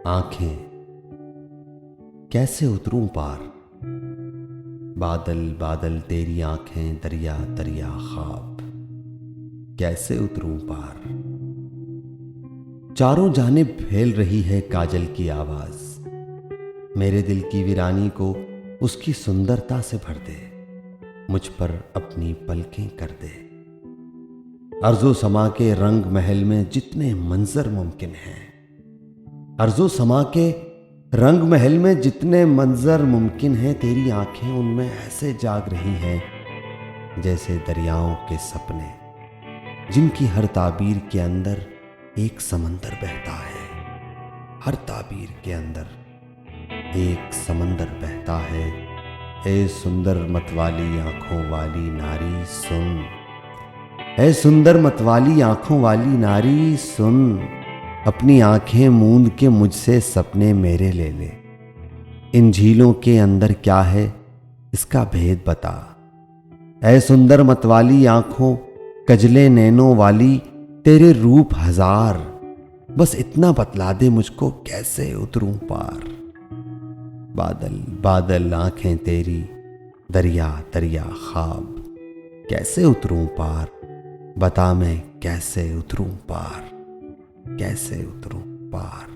आंखें, कैसे उतरूं पार। बादल बादल तेरी आंखें, दरिया दरिया ख्वाब, कैसे उतरूं पार। चारों जानिब फैल रही है काजल की आवाज, मेरे दिल की वीरानी को उसकी सुंदरता से भर दे, मुझ पर अपनी पलकें कर दे। अर्जो समा के रंग महल में जितने मंजर मुमकिन हैं, अर्जो समा के रंग महल में जितने मंजर मुमकिन हैं, तेरी आंखें उनमें ऐसे जाग रही हैं जैसे दरियाओं के सपने, जिनकी हर ताबीर के अंदर एक समंदर बहता है। हर ताबीर के अंदर एक समंदर बहता है। ए सुंदर मतवाली आंखों वाली नारी सुन, ए सुंदर मतवाली आंखों वाली नारी सुन, अपनी आंखें मूंद के मुझसे सपने मेरे ले ले। इन झीलों के अंदर क्या है इसका भेद बता। ऐ सुंदर मतवाली आंखों, कजले नैनों वाली, तेरे रूप हजार, बस इतना बतला दे मुझको कैसे उतरूं पार। बादल बादल आंखें तेरी, दरिया दरिया ख्वाब, कैसे उतरूं पार। बता मैं कैसे उतरूं पार, कैसे उतरूं पार।